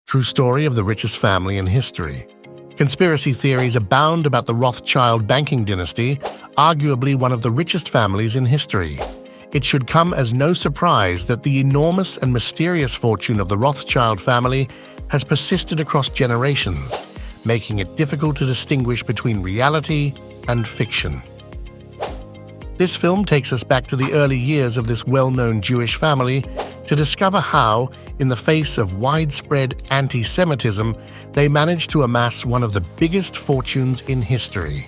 True story of the richest family in history. Conspiracy theories abound about the Rothschild banking dynasty, arguably one of the richest families in history. It should come as no surprise that the enormous and mysterious fortune of the Rothschild family has persisted across generations, making it difficult to distinguish between reality and fiction. This film takes us back to the early years of this well-known Jewish family to discover how, in the face of widespread anti-Semitism, they managed to amass one of the biggest fortunes in history.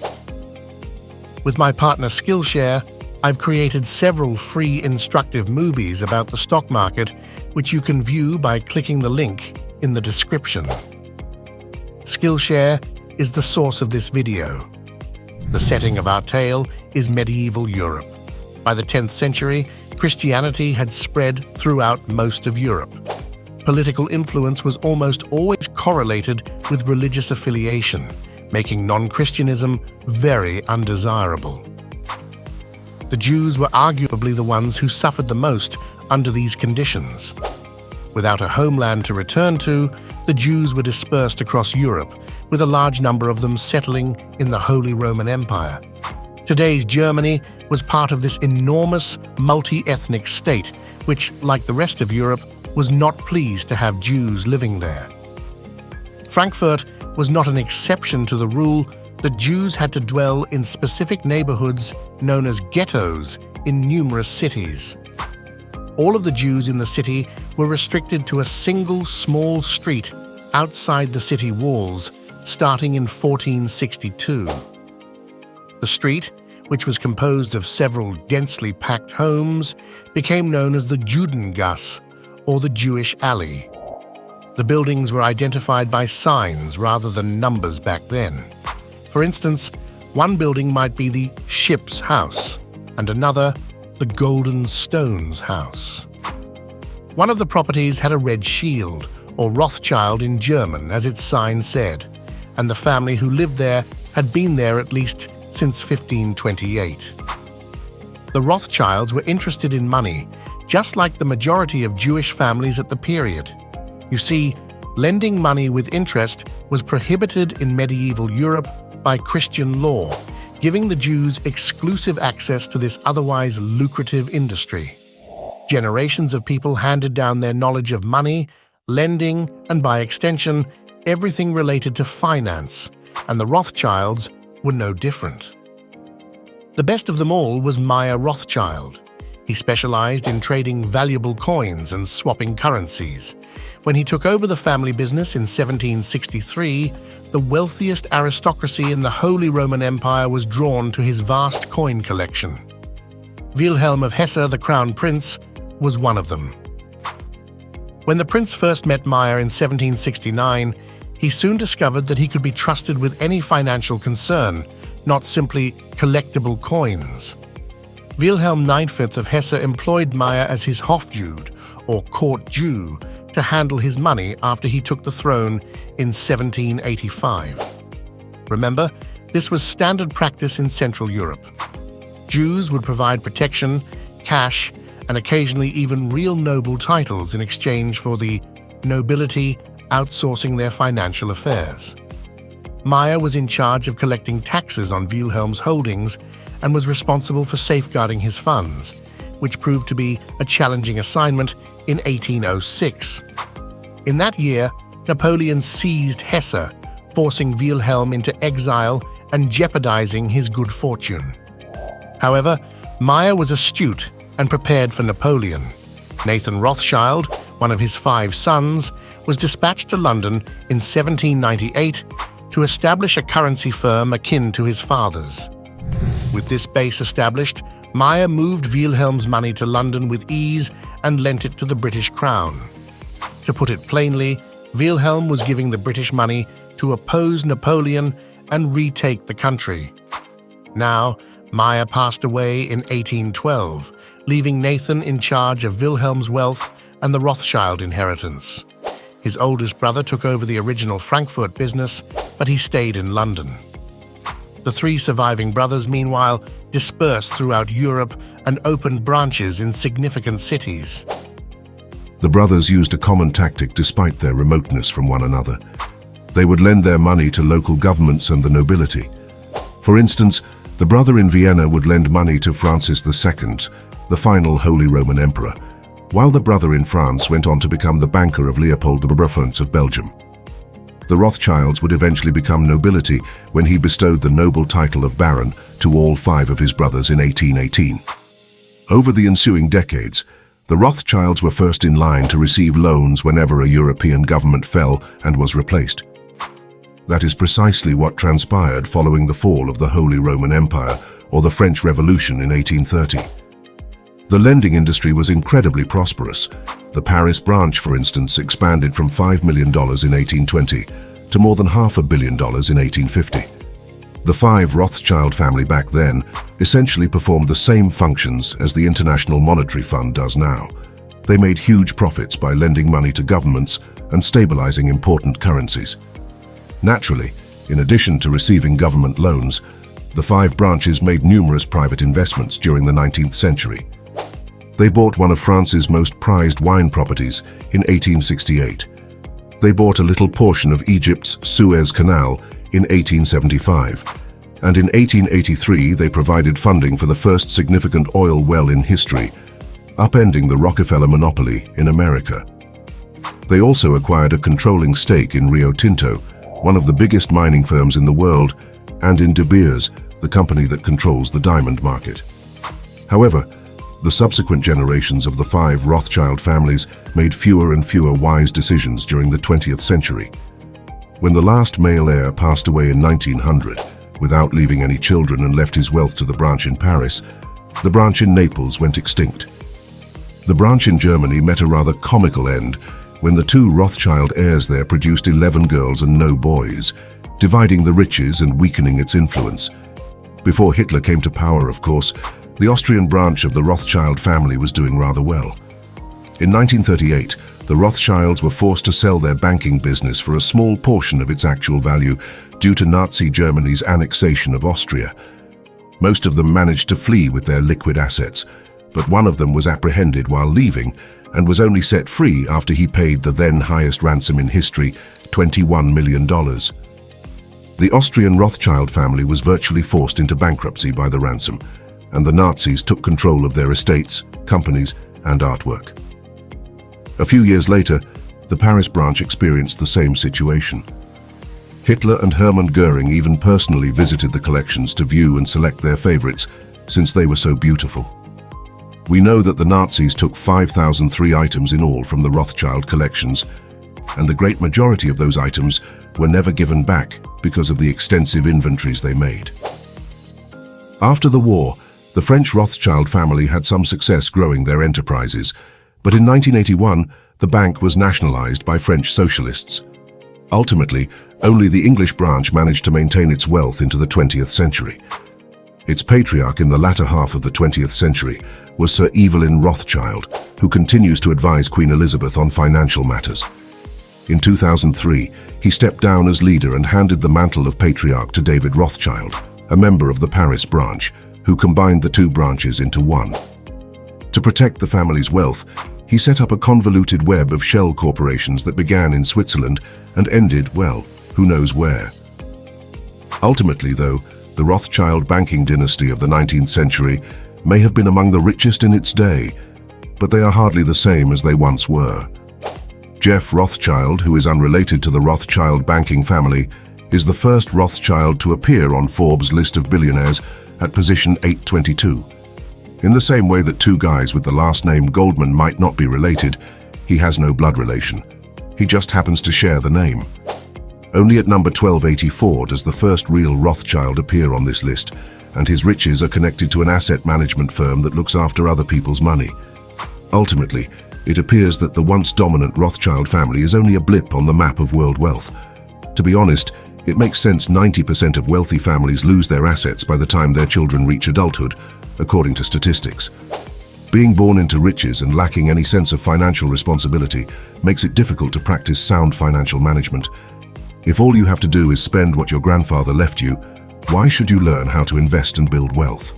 With my partner Skillshare, I've created several free instructive movies about the stock market, which you can view by clicking the link in the description. Skillshare is the source of this video. The setting of our tale is medieval Europe. By the 10th century, Christianity had spread throughout most of Europe. Political influence was almost always correlated with religious affiliation, making non-Christianism very undesirable. The Jews were arguably the ones who suffered the most under these conditions. Without a homeland to return to, the Jews were dispersed across Europe, with a large number of them settling in the Holy Roman Empire. Today's Germany was part of this enormous multi-ethnic state, which, like the rest of Europe, was not pleased to have Jews living there. Frankfurt was not an exception to the rule that Jews had to dwell in specific neighborhoods known as ghettos in numerous cities. All of the Jews in the city were restricted to a single small street outside the city walls, starting in 1462. The street, which was composed of several densely packed homes, became known as the Judengasse, or the Jewish Alley. The buildings were identified by signs rather than numbers back then. For instance, one building might be the Ship's House, and another, the Golden Stones House. One of the properties had a red shield, or Rothschild in German, as its sign said, and the family who lived there had been there at least since 1528. The Rothschilds were interested in money, just like the majority of Jewish families at the period. You see, lending money with interest was prohibited in medieval Europe by Christian law, giving the Jews exclusive access to this otherwise lucrative industry. Generations of people handed down their knowledge of money, lending, and by extension, everything related to finance, and the Rothschilds were no different. The best of them all was Mayer Rothschild. He specialized in trading valuable coins and swapping currencies. When he took over the family business in 1763, the wealthiest aristocracy in the Holy Roman Empire was drawn to his vast coin collection. Wilhelm of Hesse, the crown prince, was one of them. When the prince first met Mayer in 1769, he soon discovered that he could be trusted with any financial concern, not simply collectible coins. Wilhelm IX of Hesse employed Mayer as his Hofjude, or court Jew, to handle his money after he took the throne in 1785. Remember, this was standard practice in Central Europe. Jews would provide protection, cash, and occasionally even real noble titles in exchange for the nobility outsourcing their financial affairs. Mayer was in charge of collecting taxes on Wilhelm's holdings and was responsible for safeguarding his funds, which proved to be a challenging assignment in 1806. In that year, Napoleon seized Hesse, forcing Wilhelm into exile and jeopardizing his good fortune. However, Mayer was astute and prepared for Napoleon. Nathan Rothschild, one of his 5 sons, was dispatched to London in 1798 to establish a currency firm akin to his father's. With this base established, Mayer moved Wilhelm's money to London with ease and lent it to the British Crown. To put it plainly, Wilhelm was giving the British money to oppose Napoleon and retake the country. Now, Mayer passed away in 1812, leaving Nathan in charge of Wilhelm's wealth and the Rothschild inheritance. His oldest brother took over the original Frankfurt business, but he stayed in London. The 3 surviving brothers, meanwhile, dispersed throughout Europe and opened branches in significant cities. The brothers used a common tactic despite their remoteness from one another. They would lend their money to local governments and the nobility. For instance, the brother in Vienna would lend money to Francis II, the final Holy Roman Emperor, while the brother in France went on to become the banker of Leopold of Belgium. The Rothschilds would eventually become nobility when he bestowed the noble title of Baron to all 5 of his brothers in 1818. Over the ensuing decades, the Rothschilds were first in line to receive loans whenever a European government fell and was replaced. That is precisely what transpired following the fall of the Holy Roman Empire or the French Revolution in 1830. The lending industry was incredibly prosperous. The Paris branch, for instance, expanded from $5 million in 1820 to more than $500 million in 1850. The 5 Rothschild family back then essentially performed the same functions as the International Monetary Fund does now. They made huge profits by lending money to governments and stabilizing important currencies. Naturally, in addition to receiving government loans, the 5 branches made numerous private investments during the 19th century. They bought one of France's most prized wine properties in 1868. They bought a little portion of Egypt's Suez Canal in 1875. And in 1883 they provided funding for the first significant oil well in history, upending the Rockefeller monopoly in America. They also acquired a controlling stake in Rio Tinto, one of the biggest mining firms in the world, and in De Beers, the company that controls the diamond market. However, the subsequent generations of the 5 Rothschild families made fewer and fewer wise decisions during the 20th century. When the last male heir passed away in 1900, without leaving any children and left his wealth to the branch in Paris, the branch in Naples went extinct. The branch in Germany met a rather comical end when the 2 Rothschild heirs there produced 11 girls and no boys, dividing the riches and weakening its influence. Before Hitler came to power, of course, the Austrian branch of the Rothschild family was doing rather well. In 1938, the Rothschilds were forced to sell their banking business for a small portion of its actual value due to Nazi Germany's annexation of Austria. Most of them managed to flee with their liquid assets, but one of them was apprehended while leaving and was only set free after he paid the then highest ransom in history, $21 million. The Austrian Rothschild family was virtually forced into bankruptcy by the ransom, and the Nazis took control of their estates, companies, and artwork. A few years later, the Paris branch experienced the same situation. Hitler and Hermann Goering even personally visited the collections to view and select their favorites, since they were so beautiful. We know that the Nazis took 5,003 items in all from the Rothschild collections, and the great majority of those items were never given back because of the extensive inventories they made. After the war, the French Rothschild family had some success growing their enterprises, but in 1981, the bank was nationalized by French socialists. Ultimately, only the English branch managed to maintain its wealth into the 20th century. Its patriarch in the latter half of the 20th century was Sir Evelyn Rothschild, who continues to advise Queen Elizabeth on financial matters. In 2003, he stepped down as leader and handed the mantle of patriarch to David Rothschild, a member of the Paris branch, who combined the 2 branches into one. To protect the family's wealth, he set up a convoluted web of shell corporations that began in Switzerland and ended, well, who knows where. Ultimately, though, the Rothschild banking dynasty of the 19th century may have been among the richest in its day, but they are hardly the same as they once were. Jeff Rothschild, who is unrelated to the Rothschild banking family, is the first Rothschild to appear on Forbes' list of billionaires at position 822. In the same way that 2 guys with the last name Goldman might not be related, he has no blood relation. He just happens to share the name. Only at number 1284 does the first real Rothschild appear on this list, and his riches are connected to an asset management firm that looks after other people's money. Ultimately, it appears that the once dominant Rothschild family is only a blip on the map of world wealth. To be honest, it makes sense 90% of wealthy families lose their assets by the time their children reach adulthood, according to statistics. Being born into riches and lacking any sense of financial responsibility makes it difficult to practice sound financial management. If all you have to do is spend what your grandfather left you, why should you learn how to invest and build wealth?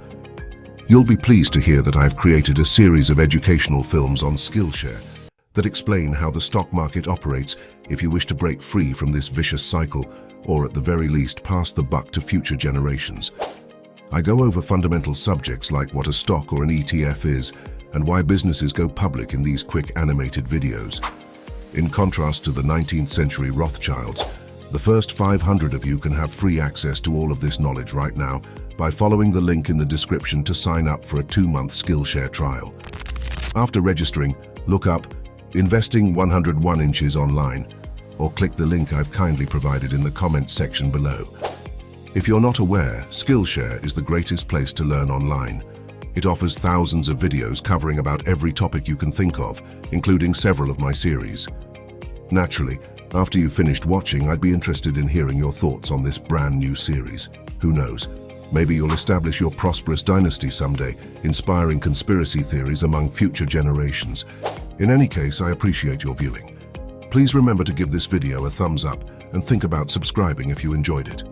You'll be pleased to hear that I've created a series of educational films on Skillshare. that explain how the stock market operates if you wish to break free from this vicious cycle, or at the very least pass the buck to future generations. I go over fundamental subjects like what a stock or an ETF is and why businesses go public in these quick animated videos. In contrast to the 19th century Rothschilds, the first 500 of you can have free access to all of this knowledge right now by following the link in the description to sign up for a 2-month Skillshare trial. After registering, look up Investing 101 Inches online, or click the link I've kindly provided in the comments section below. If you're not aware, Skillshare is the greatest place to learn online. It offers thousands of videos covering about every topic you can think of, including several of my series. Naturally, after you've finished watching, I'd be interested in hearing your thoughts on this brand new series. Who knows? Maybe you'll establish your prosperous dynasty someday, inspiring conspiracy theories among future generations. In any case, I appreciate your viewing. Please remember to give this video a thumbs up and think about subscribing if you enjoyed it.